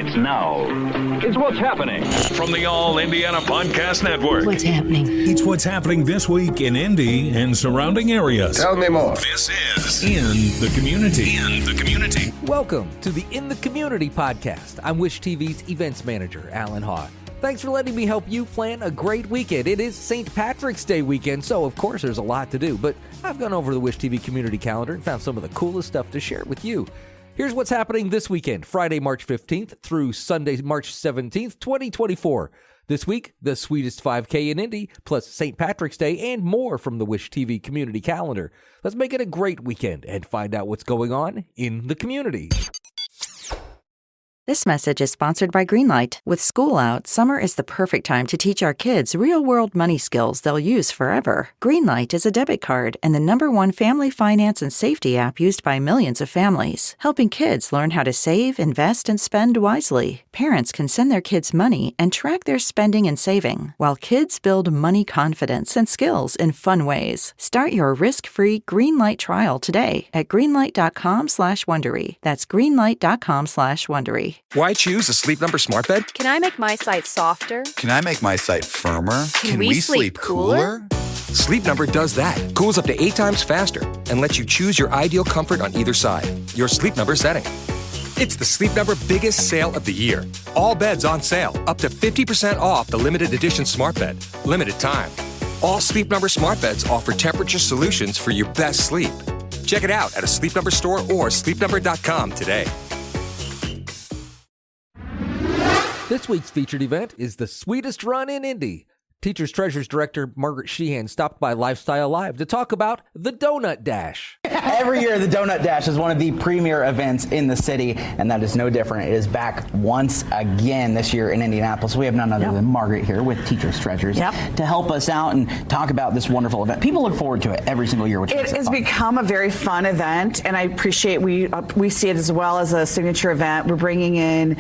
starts now. It's What's Happening from the All Indiana Podcast Network. What's happening? It's what's happening this week in Indy and surrounding areas. Tell me more. This is In the Community. In the Community. Welcome to the In the Community podcast. I'm Wish TV's events manager, Allan Haw. Thanks for letting me help you plan a great weekend. It is St. Patrick's Day weekend, so of course there's a lot to do, but I've gone over the Wish TV community calendar and found some of the coolest stuff to share with you. Here's what's happening this weekend, Friday, March 15th through Sunday, March 17th, 2024. This week, the Sweetest 5K in Indy, plus St. Patrick's Day and more from the Wish TV community calendar. Let's make it a great weekend and find out what's going on in the community. This message is sponsored by Greenlight. With school out, summer is the perfect time to teach our kids real-world money skills they'll use forever. Greenlight is a debit card and the #1 family finance and safety app used by millions of families, helping kids learn how to save, invest, and spend wisely. Parents can send their kids money and track their spending and saving, while kids build money confidence and skills in fun ways. Start your risk-free Greenlight trial today at greenlight.com/Wondery. That's greenlight.com/Wondery. Why choose a Sleep Number smart bed? Can I make my site softer? Can I make my site firmer? Can we sleep cooler? Sleep Number does that. Cools up to 8 times faster and lets you choose your ideal comfort on either side. Your Sleep Number setting. It's the Sleep Number biggest sale of the year. All beds on sale, up to 50% off the limited edition smart bed. Limited time. All Sleep Number smart beds offer temperature solutions for your best sleep. Check it out at a Sleep Number store or sleepnumber.com today. This week's featured event is the Sweetest Run in Indy. Teachers Treasures Director Margaret Sheehan stopped by Lifestyle Live to talk about the Donut Dash. Every year, the Donut Dash is one of the premier events in the city, and that is no different. It is back once again this year in Indianapolis. We have none other than Margaret here with Teachers Treasures to help us out and talk about this wonderful event. People look forward to it every single year, which it has become a very fun event, and I appreciate we see it as well as a signature event. We're bringing in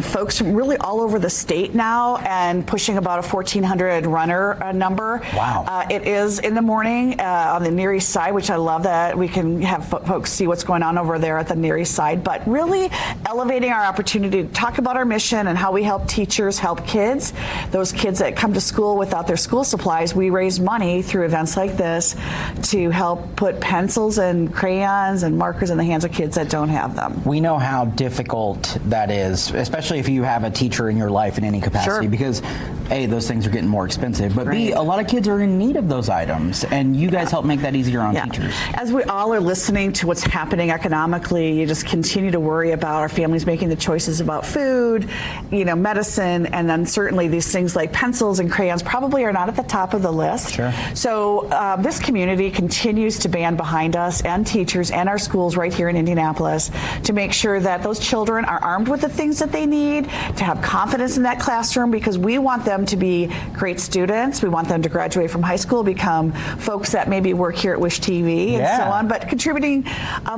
folks from really all over the state now and pushing about a 1,400 runner number. Wow. It is in the morning on the Near East Side, which I love that we can have folks see what's going on over there at the Near East Side, but really elevating our opportunity to talk about our mission and how we help teachers help kids. Those kids that come to school without their school supplies, we raise money through events like this to help put pencils and crayons and markers in the hands of kids that don't have them. We know how difficult that is, especially if you have a teacher in your life in any capacity, because A, those things are getting more expensive, but B, a lot of kids are in need of those items, and you guys help make that easier on teachers. As we all are listening to what's happening economically, you just continue to worry about our families making the choices about food, medicine, and then certainly these things like pencils and crayons probably are not at the top of the list. Sure. So this community continues to band behind us and teachers and our schools right here in Indianapolis to make sure that those children are armed with the things that they need to have confidence in that classroom, because we want them to be great students. We want them to graduate from high school, become folks that maybe work here at Wish TV and so on, but contributing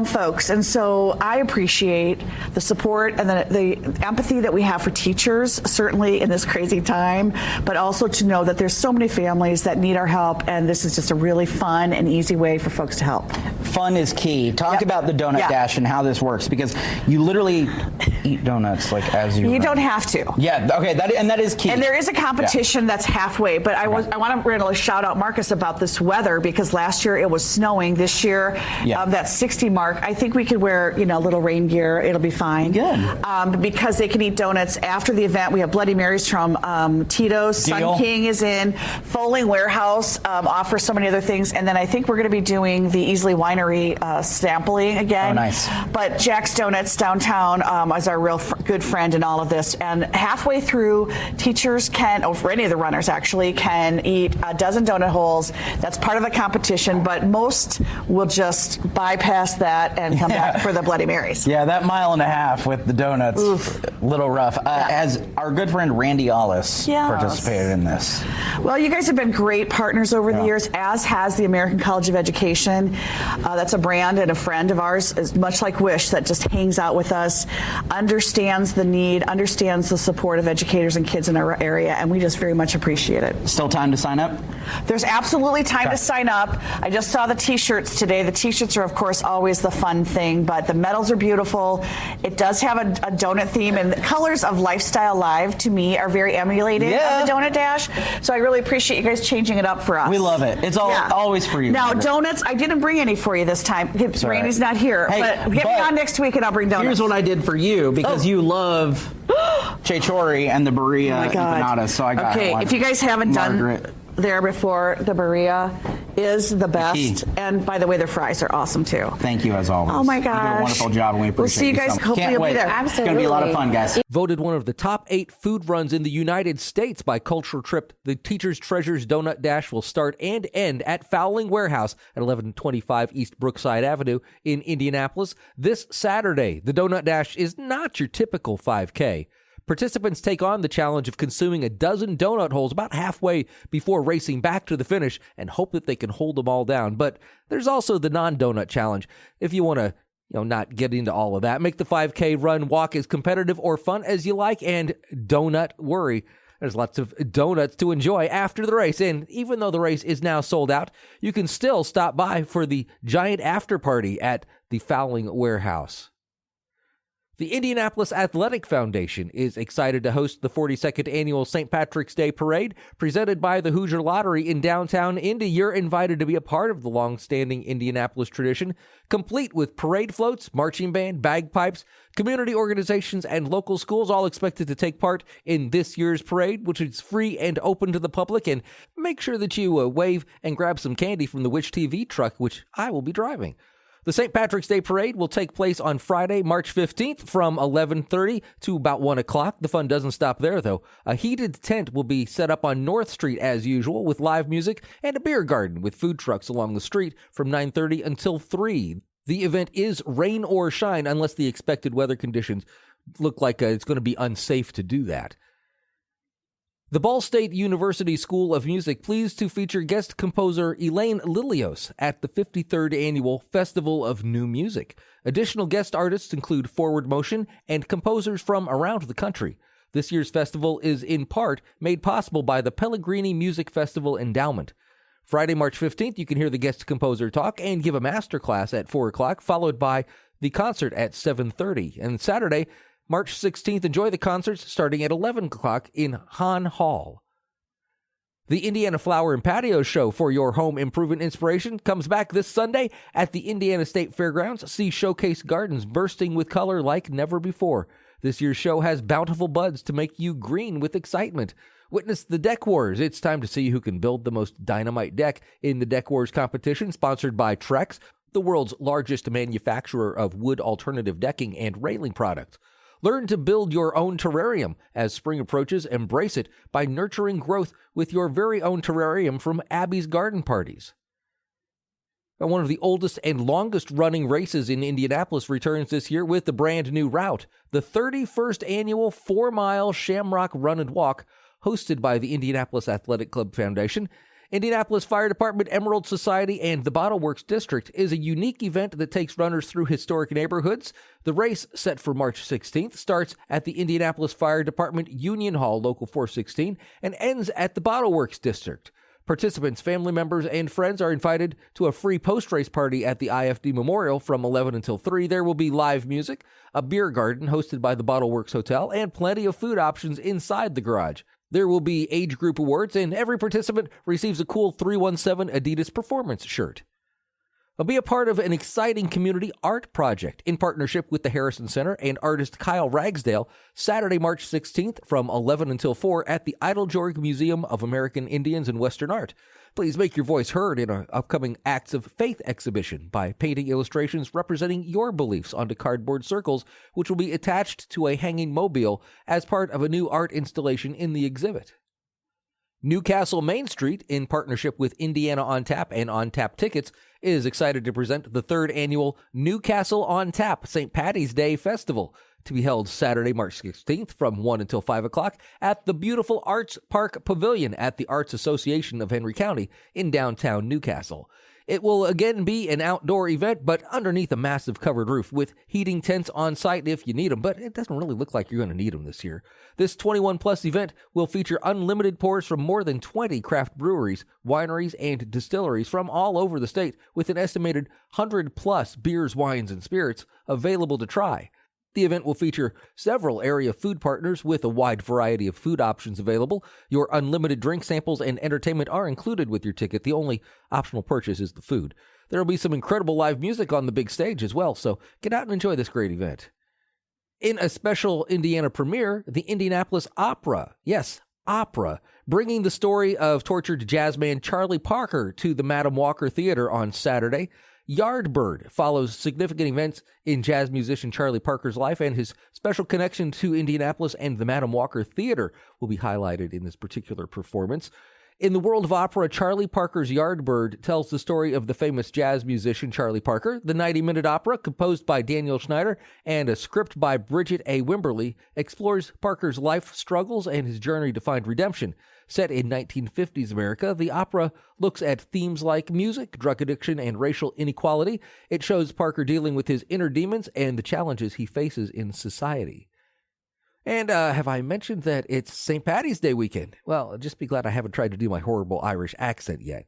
folks. And so I appreciate the support and the empathy that we have for teachers, certainly in this crazy time, but also to know that there's so many families that need our help, and this is just a really fun and easy way for folks to help. Fun is key. Talk about the Donut Dash and how this works, because you literally eat donuts like as you don't have to. Yeah, okay, that is key. And there is a competition that's halfway, but I want to really shout out Marcus about this weather, because last year it was snowing. This year, that 60 mark, I think we could wear a little rain gear. It'll be fine. Good. Because they can eat donuts after the event. We have Bloody Marys from Tito's. Sun King is in. Foaling Warehouse offers so many other things. And then I think we're going to be doing the Easley Winery sampling again. Oh, nice. But Jack's Donuts downtown is our real good friend in all of this. And halfway through, teachers can, or for any of the runners actually, can eat a dozen donut holes. That's part of the competition, but most will just bypass that and come back for the Bloody Marys. Yeah, that mile and a half with the donuts, a little rough. Has our good friend Randy Allis participated in this? Well, you guys have been great partners over the years, as has the American College of Education. That's a brand and a friend of ours, is much like Wish, that just hangs out with us, understands the need, understands the support of educators and kids in our area, and we just very much appreciate it. Still time to sign up? There's absolutely time to sign up. I just saw the T-shirts today. The T-shirts are, of course, always the fun thing, but the medals are beautiful. It does have a donut theme, and the colors of Lifestyle Live, to me, are very emulated of the Donut Dash. So I really appreciate you guys changing it up for us. We love it. It's always for you. Now, Margaret. Donuts, I didn't bring any for you this time. Randy's not here. Hey, but get me on next week, and I'll bring donuts. Here's what I did for you, because you love Chechori and the Berea empanadas, so I got one. If you guys haven't done there before, the Berea is the best. And by the way, their fries are awesome too. Thank you as always. Oh my gosh. You do a wonderful job, and we appreciate We'll see you guys. so Hopefully you'll be there. Absolutely. It's going to be a lot of fun, guys. Voted one of the top 8 food runs in the United States by Culture Trip, the Teacher's Treasures Donut Dash will start and end at Fowling Warehouse at 1125 East Brookside Avenue in Indianapolis this Saturday. The Donut Dash is not your typical 5K. Participants take on the challenge of consuming a dozen donut holes about halfway before racing back to the finish and hope that they can hold them all down. But there's also the non-donut challenge. If you want to not get into all of that, make the 5K run walk as competitive or fun as you like, and donut worry. There's lots of donuts to enjoy after the race, and even though the race is now sold out, you can still stop by for the giant after party at the Fowling Warehouse. The Indianapolis Athletic Foundation is excited to host the 42nd Annual St. Patrick's Day Parade presented by the Hoosier Lottery in downtown Indy. You're invited to be a part of the long-standing Indianapolis tradition, complete with parade floats, marching band, bagpipes. Community organizations and local schools all expected to take part in this year's parade, which is free and open to the public. And make sure that you wave and grab some candy from the Which TV truck, which I will be driving. The St. Patrick's Day Parade will take place on Friday, March 15th from 11:30 to about 1 o'clock. The fun doesn't stop there, though. A heated tent will be set up on North Street as usual with live music and a beer garden with food trucks along the street from 9:30 until 3. The event is rain or shine unless the expected weather conditions look like it's going to be unsafe to do that. The Ball State University School of Music pleased to feature guest composer Elaine Lilios at the 53rd Annual Festival of New Music. Additional guest artists include Forward Motion and composers from around the country. This year's festival is in part made possible by the Pellegrini Music Festival Endowment. Friday, March 15th, you can hear the guest composer talk and give a masterclass at 4 o'clock, followed by the concert at 7:30. And Saturday, March 16th, enjoy the concerts starting at 11 o'clock in Allan Haw. The Indiana Flower and Patio Show for your home improvement inspiration comes back this Sunday at the Indiana State Fairgrounds. See showcase gardens bursting with color like never before. This year's show has bountiful buds to make you green with excitement. Witness the Deck Wars. It's time to see who can build the most dynamite deck in the Deck Wars competition, sponsored by Trex, the world's largest manufacturer of wood alternative decking and railing products. Learn to build your own terrarium. As spring approaches, embrace it by nurturing growth with your very own terrarium from Abby's Garden Parties. And one of the oldest and longest running races in Indianapolis returns this year with the brand new route, the 31st Annual 4-Mile Shamrock Run and Walk, hosted by the Indianapolis Athletic Club Foundation. Indianapolis Fire Department, Emerald Society, and the Bottle Works District is a unique event that takes runners through historic neighborhoods. The race, set for March 16th, starts at the Indianapolis Fire Department Union Hall, Local 416, and ends at the Bottle Works District. Participants, family members, and friends are invited to a free post-race party at the IFD Memorial from 11 until 3. There will be live music, a beer garden hosted by the Bottle Works Hotel, and plenty of food options inside the garage. There will be age group awards, and every participant receives a cool 317 Adidas Performance shirt. Be a part of an exciting community art project in partnership with the Harrison Center and artist Kyle Ragsdale, Saturday, March 16th from 11 until 4 at the Eiteljorg Museum of American Indians and Western Art. Please make your voice heard in our upcoming Acts of Faith exhibition by painting illustrations representing your beliefs onto cardboard circles, which will be attached to a hanging mobile as part of a new art installation in the exhibit. Newcastle Main Street, in partnership with Indiana on Tap and On Tap Tickets, is excited to present the 3rd Annual Newcastle on Tap St. Patty's Day Festival, to be held Saturday, March 16th from 1 until 5 o'clock at the beautiful Arts Park Pavilion at the Arts Association of Henry County in downtown Newcastle. It will again be an outdoor event, but underneath a massive covered roof with heating tents on site if you need them, but it doesn't really look like you're going to need them this year. This 21-plus event will feature unlimited pours from more than 20 craft breweries, wineries, and distilleries from all over the state, with an estimated 100-plus beers, wines, and spirits available to try. The event will feature several area food partners with a wide variety of food options available. Your unlimited drink samples and entertainment are included with your ticket. The only optional purchase is the food. There will be some incredible live music on the big stage as well, so get out and enjoy this great event. In a special Indiana premiere, the Indianapolis Opera, yes, opera, bringing the story of tortured jazzman Charlie Parker to the Madam Walker Theater on Saturday. Yardbird follows significant events in jazz musician Charlie Parker's life, and his special connection to Indianapolis and the Madam Walker Theater will be highlighted in this particular performance. In the world of opera, Charlie Parker's Yardbird tells the story of the famous jazz musician Charlie Parker. The 90-minute opera, composed by Daniel Schneider and a script by Bridget A. Wimberly, explores Parker's life struggles and his journey to find redemption. Set in 1950s America, the opera looks at themes like music, drug addiction, and racial inequality. It shows Parker dealing with his inner demons and the challenges he faces in society. And have I mentioned that it's St. Paddy's Day weekend? Well, just be glad I haven't tried to do my horrible Irish accent yet.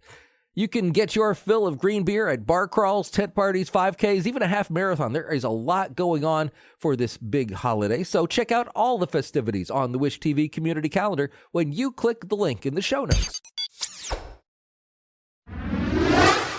You can get your fill of green beer at bar crawls, tent parties, 5Ks, even a half marathon. There is a lot going on for this big holiday, so check out all the festivities on the Wish TV community calendar when you click the link in the show notes.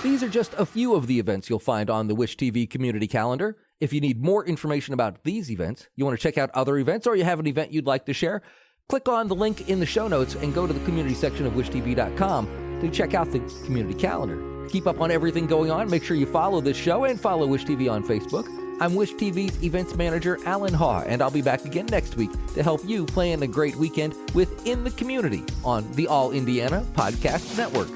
These are just a few of the events you'll find on the Wish TV community calendar. If you need more information about these events, you want to check out other events, or you have an event you'd like to share, click on the link in the show notes and go to the community section of wishtv.com to check out the community calendar. Keep up on everything going on. Make sure you follow this show and follow Wish TV on Facebook. I'm Wish TV's events manager, Allan Haw, and I'll be back again next week to help you plan a great weekend within the community on the All Indiana Podcast Network.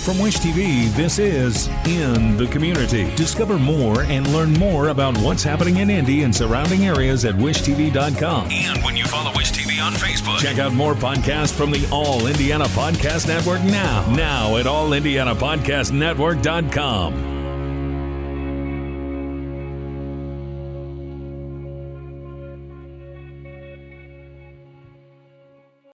From Wish TV, this is In the Community. Discover more and learn more about what's happening in Indy and surrounding areas at wishtv.com. And when you follow Wish TV on Facebook, check out more podcasts from the All Indiana Podcast Network now at allindianapodcastnetwork.com.